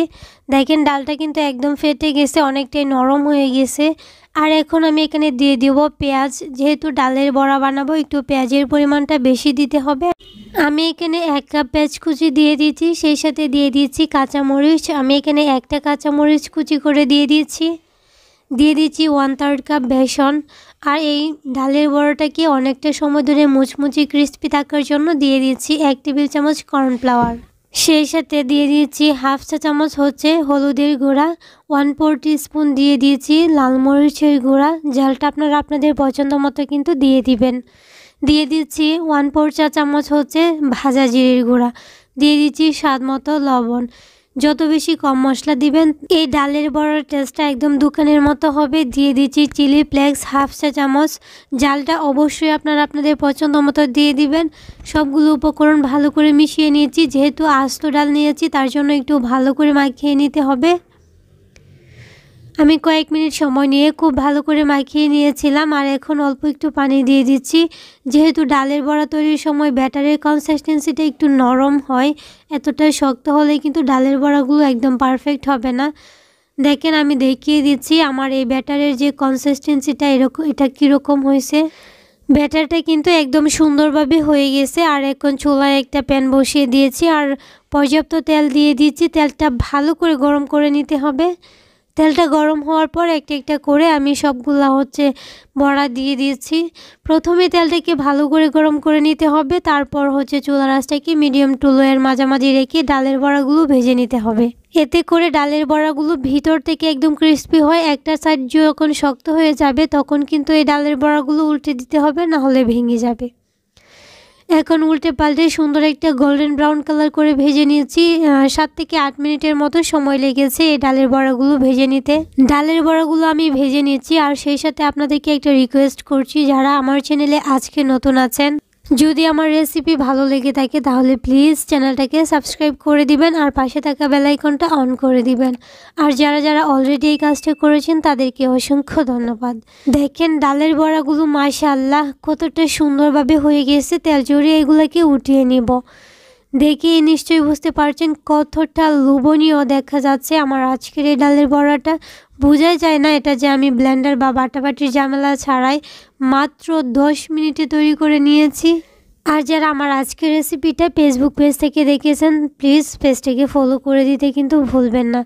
দেখেন ডালটা কিন্তু একদম ফেটে গেছে, অনেকটাই নরম হয়ে গেছে। আর এখন আমি এখানে দিয়ে দিব পেঁয়াজ। যেহেতু ডালের বড়া বানাবো একটু পেঁয়াজের পরিমাণটা বেশি দিতে হবে। আমি এখানে 1 কাপ পেঁয়াজ কুচি দিয়ে দিচ্ছি, সেই সাথে দিয়ে দিচ্ছি কাঁচামরিচ। আমি এখানে একটা কাঁচামরিচ কুচি করে দিয়ে দিচ্ছি 1/3 কাপ বেসন। আর এই ডালের বড়াটাকে অনেকটা সময় ধরে মুচমুচি ক্রিস্পি থাকার জন্য দিয়ে দিচ্ছি 1 টেবিল চামচ কর্নফ্লাওয়ার। সেই সাথে দিয়ে দিয়েছি হাফ চা চামচ হচ্ছে হলুদের গুঁড়া, 1/4 টিস্পুন দিয়ে দিয়েছি লাল মরিচের গুঁড়া। ঝালটা আপনারা আপনাদের পছন্দ মতো কিন্তু দিয়ে দিবেন। দিয়ে দিচ্ছি 1/4 চা চামচ হচ্ছে ভাজা জিরের গুঁড়া। দিয়ে দিচ্ছি স্বাদ মতো লবণ। যত বেশি কম মশলা দিবেন এই ডালের বড়ার টেস্টটা একদম দোকানের মতো হবে। দিয়ে দিচ্ছি চিলি ফ্লেক্স হাফ চা চামচ। জালটা অবশ্যই আপনারা আপনাদের পছন্দ মতো দিয়ে দিবেন। সবগুলো উপকরণ ভালো করে মিশিয়ে নিয়েছি, যেহেতু আস্ত ডাল নিয়েছি তার জন্য একটু ভালো করে মাখিয়ে নিতে হবে। আমি কয়েক মিনিট সময় নিয়ে খুব ভালো করে মাখিয়ে নিয়েছিলাম। আর এখন অল্প একটু পানি দিয়ে দিচ্ছি। যেহেতু ডালের বড়া তৈরির সময় ব্যাটারের কনসিস্টেন্সিটা একটু নরম হয়, এতটা শক্ত হলে কিন্তু ডালের বড়াগুলো একদম পারফেক্ট হবে না। দেখেন আমি দেখিয়ে দিচ্ছি আমার এই ব্যাটারের যে কনসিস্টেন্সিটা এটা কীরকম হয়েছে। ব্যাটারটা কিন্তু একদম সুন্দরভাবে হয়ে গেছে। আর এখন চুলায় একটা প্যান বসিয়ে দিয়েছি আর পর্যাপ্ত তেল দিয়ে দিচ্ছি। তেলটা ভালো করে গরম করে নিতে হবে। তেলটা গরম হওয়ার পর একটা একটা করে আমি সবগুলা হচ্ছে বড়া দিয়ে দিয়েছি। প্রথমে তেলটাকে ভালো করে গরম করে নিতে হবে, তারপর হচ্ছে চুলার আঁচটাকে মিডিয়াম টু লোয়ের মাঝামাঝি রেখে ডালের বড়াগুলো ভেজে নিতে হবে। এতে করে ডালের বড়াগুলো ভিতর থেকে একদম ক্রিস্পি হয়। একটা সাইড যখন শক্ত হয়ে যাবে তখন কিন্তু এই ডালের বড়াগুলো উল্টে দিতে হবে, না হলে ভেঙে যাবে। এখন উল্টে পাল্টে সুন্দর একটা গোল্ডেন ব্রাউন কালার করে ভেজে নিয়েছি। 7 থেকে 8 মিনিটের মতো সময় লেগেছে এই ডালের বড়াগুলো ভেজে নিতে। ডালের বড়াগুলো আমি ভেজে নিয়েছি। আর সেই সাথে আপনাদেরকে একটা রিকোয়েস্ট করছি, যারা আমার চ্যানেলে আজকে নতুন আছেন, যদি আমার রেসিপি ভালো লেগে থাকে তাহলে প্লিজ চ্যানেলটাকে সাবস্ক্রাইব করে দিবেন আর পাশে থাকা বেল আইকনটা অন করে দিবেন। আর যারা যারা অলরেডি এই কাজটা করেছেন তাদেরকে অসংখ্য ধন্যবাদ। দেখেন ডালের বড়াগুলো মাশাআল্লাহ কতটা সুন্দরভাবে হয়ে গেছে। তেল ঝরিয়ে এগুলোকে উঠিয়ে নিব। দেখে নিশ্চয়ই বুঝতে পারছেন কতটা লোভনীয় দেখা যাচ্ছে আমার আজকের এই ডালের বড়াটা। বোঝাই যায় না এটা যে আমি ব্লেন্ডার বা বাটাবাটির ঝামেলা ছাড়াই মাত্র 10 মিনিটে তৈরি করে নিয়েছি। আর যারা আমার আজকের রেসিপিটা ফেসবুক পেজ থেকে দেখেছেন প্লিজ পেজটাকে ফলো করে দিতে কিন্তু ভুলবেন না।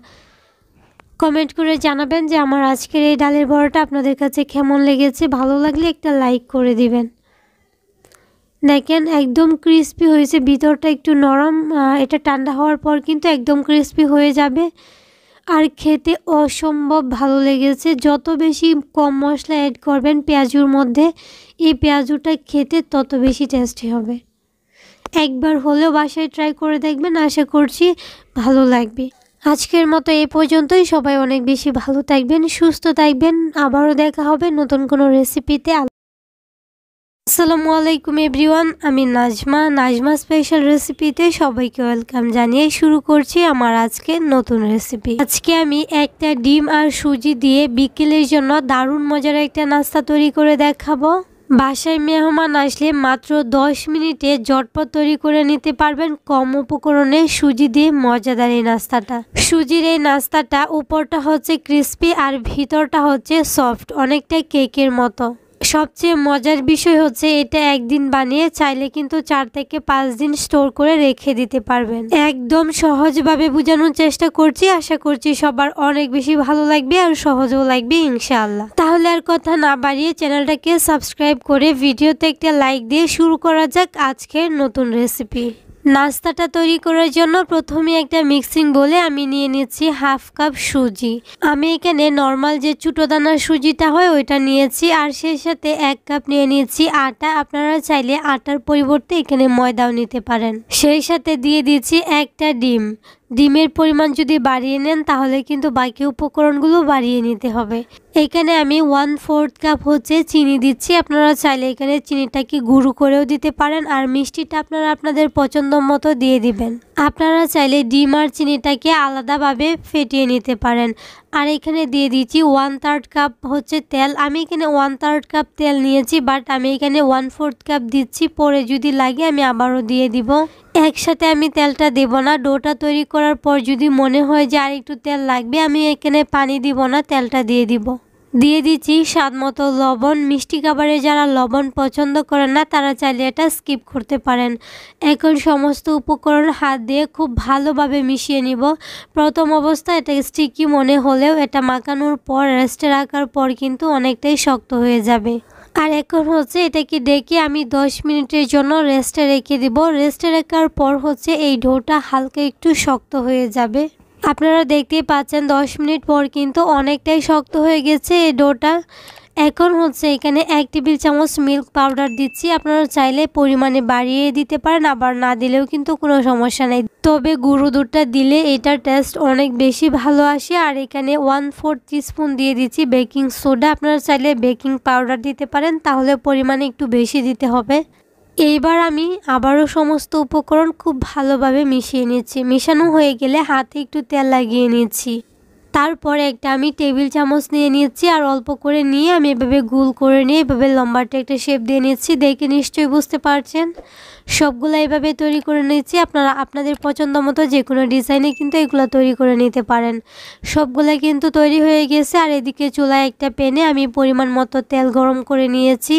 কমেন্ট করে জানাবেন যে আমার আজকের এই ডালের বড়াটা আপনাদের কাছে কেমন লেগেছে। ভালো লাগলে একটা লাইক করে দিবেন। দেখেন একদম ক্রিস্পি হয়েছে, ভিতরটা একটু নরম। এটা ঠান্ডা হওয়ার পর কিন্তু একদম ক্রিস্পি হয়ে যাবে। আর খেতে অসম্ভব ভালো লেগেছে। যত বেশি কম মশলা অ্যাড করবেন পেঁয়াজুর মধ্যে, এই পেঁয়াজুটা খেতে তত বেশি টেস্টি হবে। একবার হলেও বাসায় ট্রাই করে দেখবেন, আশা করছি ভালো লাগবে। আজকের মতো এই পর্যন্তই। সবাই অনেক বেশি ভালো থাকবেন, সুস্থ থাকবেন। আবারও দেখা হবে নতুন কোনো রেসিপিতে। আসসালামু আলাইকুম এভরিওয়ান, আমি নাজমা স্পেশাল রেসিপিতে সবাইকে ওয়েলকাম জানিয়ে শুরু করছি আমার আজকে নতুন রেসিপি। আজকে আমি একটা ডিম আর সুজি দিয়ে বিকেলের জন্য দারুণ মজার একটা নাস্তা তৈরি করে দেখাবো। বাসায় মেহমান আসলে মাত্র 10 মিনিটে ঝটপট তৈরি করে নিতে পারবেন কম উপকরণে সুজি দিয়ে মজাদার এই নাস্তাটা। সুজির এই নাস্তাটা উপরটা হচ্ছে ক্রিস্পি আর ভিতরটা হচ্ছে সফট, অনেকটা কেকের মতো। সবচেয়ে মজার বিষয় হচ্ছে এটা একদিন বানিয়ে চাইলে কিন্তু 4 থেকে 5 দিন স্টোর করে রেখে দিতে পারবেন। একদম সহজভাবে বোঝানোর চেষ্টা করছি, আশা করছি সবার অনেক বেশি ভালো লাগবে আর সহজও লাগবে ইনশাআল্লাহ। তাহলে আর কথা না বাড়িয়ে চ্যানেলটাকে সাবস্ক্রাইব করে ভিডিওতে একটা লাইক দিয়ে শুরু করা যাক আজকের নতুন রেসিপি। নাস্তাটা তৈরি করার জন্য প্রথমে একটা মিক্সিং বলে আমি নিয়ে নিচ্ছি হাফ কাপ সুজি। আমি এখানে নর্মাল যে ছোটো দানার সুজিটা হয় ওইটা নিয়েছি। আর সেই সাথে 1 কাপ নিয়ে নিচ্ছি আটা। আপনারা চাইলে আটার পরিবর্তে এখানে ময়দাও নিতে পারেন। সেই সাথে দিয়ে দিচ্ছি একটা ডিম। ডিমের পরিমাণ যদি বাড়িয়ে নেন তাহলে কিন্তু বাকি উপকরণগুলো বাড়িয়ে নিতে হবে। এখানে আমি 1/4 কাপ হচ্ছে চিনি দিচ্ছি। আপনারা চাইলে এখানে চিনিটাকে গুঁড়ো করেও দিতে পারেন আর মিষ্টিটা আপনারা আপনাদের পছন্দ মতো দিয়ে দিবেন। আপনারা চাইলে ডিম আর চিনিটাকে আলাদাভাবে ফেটিয়ে নিতে পারেন। আর এখানে দিয়ে দিচ্ছি 1/3 কাপ হচ্ছে তেল। আমি এখানে 1/3 কাপ তেল নিয়েছি, বাট আমি এখানে 1/4 কাপ দিচ্ছি। পরে যদি লাগে আমি আবারও দিয়ে দিব। একসাথে আমি তেলটা দেব না। ডোটা তৈরি করার পর যদি মনে হয় যে আর একটু তেল লাগবে, আমি এখানে পানি দিব না, তেলটা দিয়ে দিব। দিয়ে দিচ্ছি স্বাদ মতো লবণ। মিষ্টি খাবারে যারা লবণ পছন্দ করেন না তারা চাইলে এটা স্কিপ করতে পারেন। এখন সমস্ত উপকরণ হাত দিয়ে খুব ভালোভাবে মিশিয়ে নিব। প্রথম অবস্থায় এটা স্টিকি মনে হলেও এটা মাখানোর পর রেস্টে রাখার পর কিন্তু অনেকটাই শক্ত হয়ে যাবে। আর এখন হচ্ছে এটাকে ডেকে আমি 10 মিনিটের জন্য রেস্টে রেখে দিব। রেস্টে রাখার পর হচ্ছে এই ডোটা হালকা একটু শক্ত হয়ে যাবে। আপনারা দেখতেই পাচ্ছেন 10 মিনিট পর কিন্তু অনেকটাই শক্ত হয়ে গেছে এই ডোটা। এখন হচ্ছে এখানে 1 টেবিল চামচ মিল্ক পাউডার দিচ্ছি। আপনারা চাইলে পরিমাণে বাড়িয়ে দিতে পারেন, আবার না দিলেও কিন্তু কোনো সমস্যা নেই। তবে গুঁড়ো দুধটা দিলে এটার টেস্ট অনেক বেশি ভালো আসে। আর এখানে 1/4 টিস্পুন দিয়ে দিচ্ছি বেকিং সোডা। আপনারা চাইলে বেকিং পাউডার দিতে পারেন, তাহলে পরিমাণে একটু বেশি দিতে হবে। এইবার আমি আবারও সমস্ত উপকরণ খুব ভালোভাবে মিশিয়ে নিচ্ছি। মিশানো হয়ে গেলে হাতে একটু তেল লাগিয়ে নিচ্ছি। তারপর একটা আমি টেবিল চামচ নিয়ে নিচ্ছি আর অল্প করে নিয়ে আমি এভাবে গোল করে নিয়ে এভাবে লম্বাটে একটা শেপ দিয়ে নিচ্ছি। দেখে নিশ্চয়ই বুঝতে পারছেন সবগুলো এইভাবে তৈরি করে নিচ্ছি। আপনারা আপনাদের পছন্দ মতো যে কোনো ডিজাইনে কিন্তু এগুলো তৈরি করে নিতে পারেন। সবগুলো কিন্তু তৈরি হয়ে গেছে। আর এদিকে চুলায় একটা প্যানে আমি পরিমাণ মতো তেল গরম করে নিয়েছি।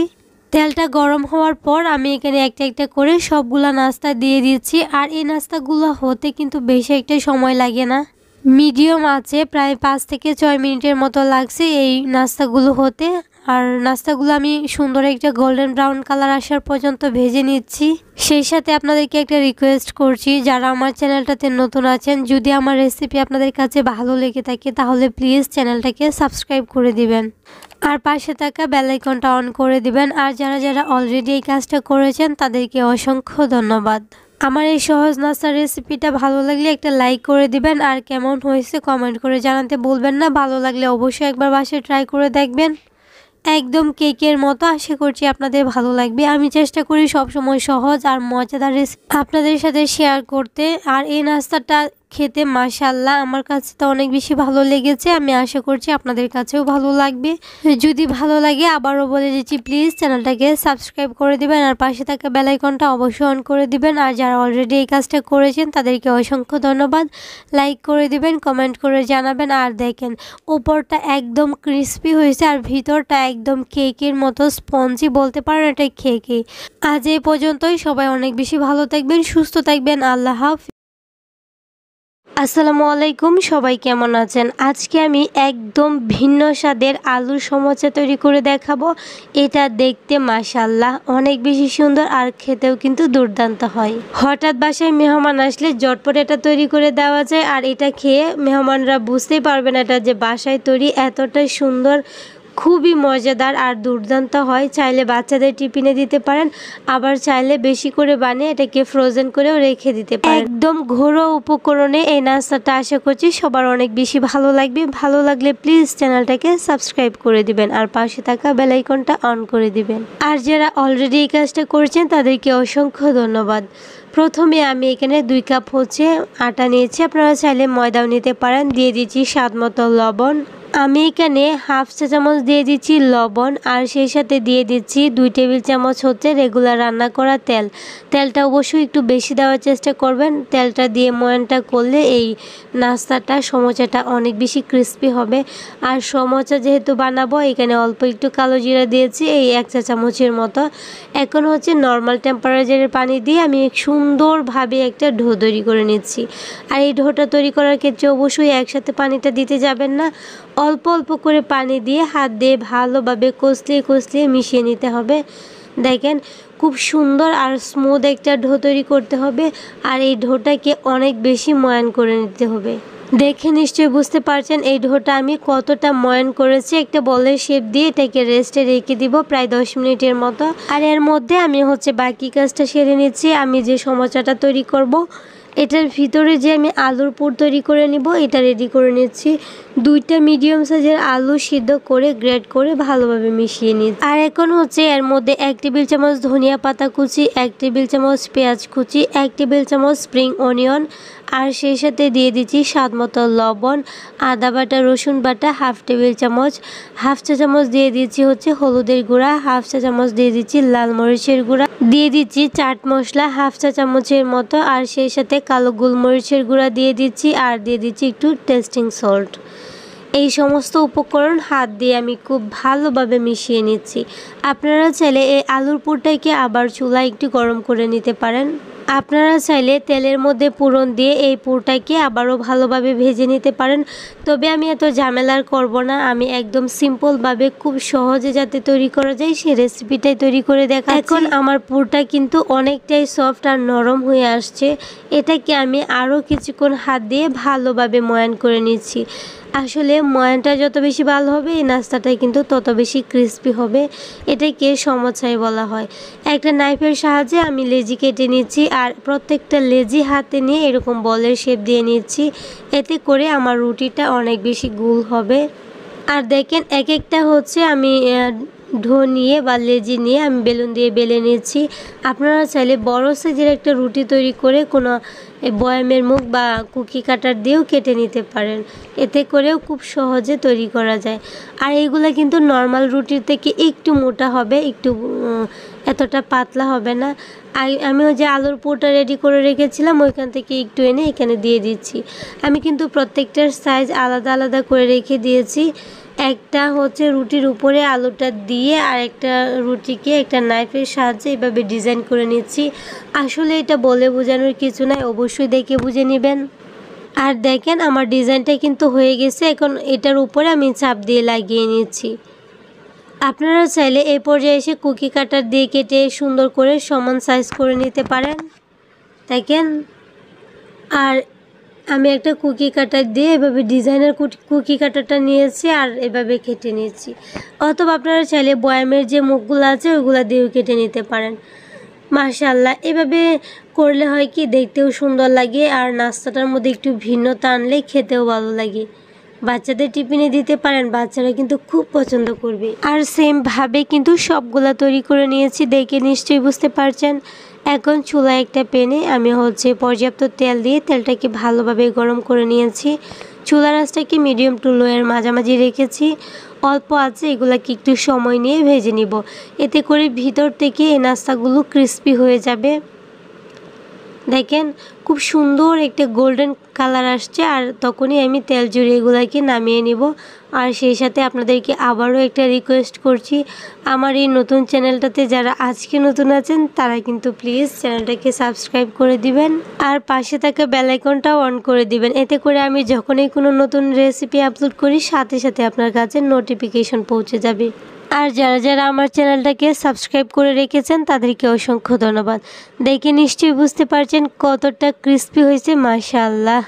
তেলটা গরম হওয়ার পর আমি এখানে একটা একটা করে সবগুলা নাস্তা দিয়ে দিচ্ছি। আর এই নাস্তাগুলো হতে কিন্তু বেশি একটা সময় লাগে না, মিডিয়াম আছে প্রায় 5 থেকে 6 মিনিটের মতো লাগছে এই নাস্তাগুলো হতে। আর নাস্তাগুলো আমি সুন্দর একটা গোল্ডেন ব্রাউন কালার আসার পর্যন্ত ভেজে নিচ্ছি। সেই সাথে আপনাদেরকে একটা রিকোয়েস্ট করছি, যারা আমার চ্যানেলটাতে নতুন আছেন, যদি আমার রেসিপি আপনাদের কাছে ভালো লেগে থাকে তাহলে প্লিজ চ্যানেলটাকে সাবস্ক্রাইব করে দিবেন আর পাশে থাকা বেল আইকনটা অন করে দিবেন। আর যারা যারা অলরেডি এই কাজটা করেছেন তাদেরকে অসংখ্য ধন্যবাদ। আমার এই সহজ নাস্তার রেসিপিটা ভালো লাগলে একটা লাইক করে দিবেন আর কেমন হয়েছে কমেন্ট করে জানাতে ভুলবেন না। ভালো লাগলে অবশ্যই একবার বাসায় ট্রাই করে দেখবেন, একদম কেকের মতো। আশা করছি আপনাদের ভালো লাগবে। আমি চেষ্টা করি সবসময় সহজ আর মজাদার রেসিপি আপনাদের সাথে শেয়ার করতে। আর এই নাস্তাটা খেতে মাশাআল্লাহ আমার কাছে তো অনেক বেশি ভালো লেগেছে। আমি আশা করছি আপনাদের কাছেও ভালো লাগবে। যদি ভালো লাগে আবারও বলে দিচ্ছি, প্লিজ চ্যানেলটাকে সাবস্ক্রাইব করে দিবেন আর পাশে থাকা বেল আইকনটা অবশ্যই অন করে দিবেন। আর যারা অলরেডি এই কাজটা করেছেন তাদেরকে অসংখ্য ধন্যবাদ। লাইক করে দিবেন, কমেন্ট করে জানাবেন। আর দেখেন উপরটা একদম ক্রিস্পি হয়েছে আর ভিতরটা একদম কেকের মতো স্পঞ্জি, বলতে পারেন এটা কেকই। আজ এই পর্যন্তই। সবাই অনেক বেশি ভালো থাকবেন, সুস্থ থাকবেন। আল্লাহ হাফেজ। আসসালামু আলাইকুম, সবাই কেমন আছেন? আজকে আমি একদম ভিন্ন স্বাদের আলুর সমোসা তৈরি করে দেখাবো। এটা দেখতে মাশাআল্লাহ অনেক বেশি সুন্দর আর খেতেও কিন্তু দুর্দান্ত হয়। হঠাৎ বাসায় মেহমান আসলে ঝটপট এটা তৈরি করে দেওয়া যায় আর এটা খেয়ে মেহমানরা বুঝতেই পারবে না এটা যে বাসায় তৈরি। এতটাই সুন্দর, খুবই মজাদার আর দুর্দান্ত হয়। চাইলে বাচ্চাদের টিফিনে দিতে পারেন, আবার চাইলে বেশি করে বানিয়ে এটাকে ফ্রোজেন করেও রেখে দিতে পারেন। একদম ঘরোয়া উপকরণে এই নাস্তাটা আশা করছি সবার অনেক বেশি ভালো লাগবে। ভালো লাগলে প্লিজ চ্যানেলটাকে সাবস্ক্রাইব করে দিবেন আর পাশে থাকা বেল আইকনটা অন করে দিবেন। আর যারা অলরেডি এই কাজটা করছেন তাদেরকে অসংখ্য ধন্যবাদ। প্রথমে আমি এখানে 2 কাপ আটা নিয়েছি, আপনারা চাইলে ময়দাও নিতে পারেন। দিয়ে দিচ্ছি স্বাদ মতো লবণ। আমি এখানে হাফ চা চামচ দিয়ে দিচ্ছি লবণ আর সেই সাথে দিয়ে দিচ্ছি 2 টেবিল চামচ রেগুলার রান্না করা তেল। তেলটা অবশ্যই একটু বেশি দেওয়ার চেষ্টা করবেন। তেলটা দিয়ে ময়ানটা করলে এই নাস্তাটা সমোসাটা অনেক বেশি ক্রিস্পি হবে। আর সমোসা যেহেতু বানাবো এখানে অল্প একটু কালো জিরা দিয়েছি, এই 1 চা চামচের মতো। এখন নর্মাল টেম্পারেচারের পানি দিয়ে আমি সুন্দরভাবে একটা ডো তৈরি করে নিচ্ছি। আর এই ডোটা তৈরি করার ক্ষেত্রে অবশ্যই একসাথে পানিটা দিতে যাবেন না, অল্প অল্প করে পানি দিয়ে হাত দিয়ে ভালোভাবে কষলিয়ে মিশিয়ে নিতে হবে। দেখেন খুব সুন্দর আর স্মুথ একটা ডো তৈরি করতে হবে। আর এই ডোটাকে অনেক বেশি ময়ান করে নিতে হবে। দেখে নিশ্চয়ই বুঝতে পারছেন এই ডোটা আমি কতটা ময়ান করেছি। একটা বলের শেপ দিয়ে এটাকে রেস্টে রেখে দিব প্রায় 10 মিনিটের মতো। আর এর মধ্যে আমি বাকি কাজটা সেরে নিচ্ছি। আমি যে সমোসাটা তৈরি করব এটার ভিতরে যে আমি আলুর পুর তৈরি করে নিব এটা রেডি করে নিচ্ছি। 2টা মিডিয়াম সাইজের আলু সিদ্ধ করে গ্রেট করে ভালোভাবে মিশিয়ে নিচ্ছি। আর এখন এর মধ্যে 1 টেবিল চামচ ধনিয়া পাতা কুচি, 1 টেবিল চামচ পেঁয়াজ কুচি, 1 টেবিল চামচ স্প্রিং অনিয়ন আর সেই সাথে দিয়ে দিচ্ছি স্বাদ মতো লবণ, আদা বাটা, রসুন বাটা হাফ টেবিল চামচ, হাফ চা চামচ দিয়ে দিচ্ছি হলুদের গুঁড়া, হাফ চা চামচ দিয়ে দিচ্ছি লাল মরিচের গুঁড়া, দিয়ে দিচ্ছি চাট মশলা হাফ চা চামচের মতো আর সেই সাথে কালো গোলমরিচের গুঁড়া দিয়ে দিচ্ছি আর দিয়ে দিচ্ছি একটু টেস্টিং সল্ট। এই সমস্ত উপকরণ হাত দিয়ে আমি খুব ভালোভাবে মিশিয়ে নিচ্ছি। আপনারা চাইলে এই আলুর পুরটাকে আবার চুলায় একটু গরম করে নিতে পারেন। আপনারা চাইলে তেলের মধ্যে পুরন দিয়ে এই পুরটাকে আবারও ভালোভাবে ভেজে নিতে পারেন। তবে আমি এত ঝামেলার করব না, আমি একদম সিম্পলভাবে খুব সহজে যাতে তৈরি করা যায় সেই রেসিপিটাই তৈরি করে দেখাচ্ছি। এখন আমার পুরটা কিন্তু অনেকটাই সফট আর নরম হয়ে আসছে। এটাকে আমি আরও কিছুক্ষণ হাত দিয়ে ভালোভাবে ময়ান করে নিচ্ছি। আসলে ময়ানটা যত বেশি ভালো হবে এই নাস্তাটা কিন্তু তত বেশি ক্রিস্পি হবে। এটাকে সমোসাই বলা হয়। একটা নাইফের সাহায্যে আমি লেজি কেটে নিচ্ছি আর প্রত্যেকটা লেজি হাতে নিয়ে এরকম বলের শেপ দিয়ে নিচ্ছি। এতে করে আমার রুটিটা অনেক বেশি গোল হবে। আর দেখেন এক একটা আমি ডো নিয়ে বা লেজি নিয়ে আমি বেলুন দিয়ে বেলে নিচ্ছি। আপনারা চাইলে বড় সাইজের একটা রুটি তৈরি করে কোনো বয়ামের মুখ বা কুকি কাটার দিয়েও কেটে নিতে পারেন। এতে করেও খুব সহজে তৈরি করা যায়। আর এইগুলো কিন্তু নর্মাল রুটির থেকে একটু মোটা হবে, একটু এতটা পাতলা হবে না। আমি যে আলুর পুরটা রেডি করে রেখেছিলাম ওইখান থেকে একটু এনে এখানে দিয়ে দিচ্ছি। আমি কিন্তু প্রত্যেকটার সাইজ আলাদা আলাদা করে রেখে দিয়েছি। একটা রুটির উপরে আলুটা দিয়ে আর একটা রুটিকে একটা নাইফের সাহায্যে এভাবে ডিজাইন করে নিচ্ছি। আসলে এটা বলে বোঝানোর কিছু নাই, অবশ্যই দেখে বুঝে নেবেন। আর দেখেন আমার ডিজাইনটা কিন্তু হয়ে গেছে। এখন এটার উপরে আমি চাপ দিয়ে লাগিয়ে নিচ্ছি। আপনারা চাইলে এই পর্যায়ে এসে কুকি কাটার দিয়ে কেটে সুন্দর করে সমান সাইজ করে নিতে পারেন। দেখেন, আর আমি একটা কুকি কাটার দিয়ে এভাবে ডিজাইনের কুকি কাটারটা নিয়েছি আর এভাবে কেটে নিয়েছি। অথবা আপনারা চাইলে বয়ামের যে মুখগুলো আছে ওইগুলো দিয়েও কেটে নিতে পারেন। মাশাআল্লাহ, এভাবে করলে হয় কি দেখতেও সুন্দর লাগে আর নাস্তাটার মধ্যে একটু ভিন্নতা আনলে খেতেও ভালো লাগে। বাচ্চাদের টিফিনে দিতে পারেন, বাচ্চারা কিন্তু খুব পছন্দ করবে। আর সেমভাবে কিন্তু সবগুলা তৈরি করে নিয়েছি, দেখে নিশ্চয়ই বুঝতে পারছেন। এখন চুলায় একটা প্যানে আমি পর্যাপ্ত তেল দিয়ে তেলটাকে ভালোভাবে গরম করে নিয়েছি। চুলার আঁচটাকে মিডিয়াম টু লো এর মাঝামাঝি রেখেছি। অল্প আছে এগুলাকে একটু সময় নিয়ে ভেজে নিব, এতে করে ভিতর থেকে এই নাস্তাগুলো ক্রিস্পি হয়ে যাবে। দেখেন, খুব সুন্দর একটা গোল্ডেন কালার আসছে, আর তখনই আমি তেল জড়িয়ে এগুলাকে নামিয়ে নিব। আর সেই সাথে আপনাদেরকে আবারও একটা রিকোয়েস্ট করছি, আমার এই নতুন চ্যানেলটাতে যারা আজকে নতুন আছেন তারা কিন্তু প্লিজ চ্যানেলটাকে সাবস্ক্রাইব করে দিবেন আর পাশে থাকা বেল আইকনটাও অন করে দিবেন, এতে করে আমি যখনই কোনো নতুন রেসিপি আপলোড করি সাথে সাথে আপনার কাছে নোটিফিকেশন পৌঁছে যাবে। আর যারা যারা আমার চ্যানেলটাকে সাবস্ক্রাইব করে রেখেছেন তাদেরকে অসংখ্য ধন্যবাদ। দেখে নিশ্চয়ই বুঝতে পারছেন কতটা ক্রিস্পি হয়েছে, মাশাআল্লাহ।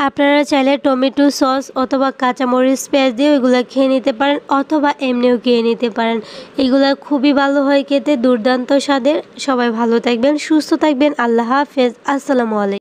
আপনারা চাইলে টমেটো সস অথবা কাঁচামরিচ পেঁয়াজ দিয়ে এগুলো খেয়ে নিতে পারেন, অথবা এমনিও খেয়ে নিতে পারেন। এগুলো খুবই ভালো হয় খেতে, দুর্দান্ত স্বাদের। সবাই ভালো থাকবেন, সুস্থ থাকবেন। আল্লাহ হাফেজ, আসসালামু আলাইকুম।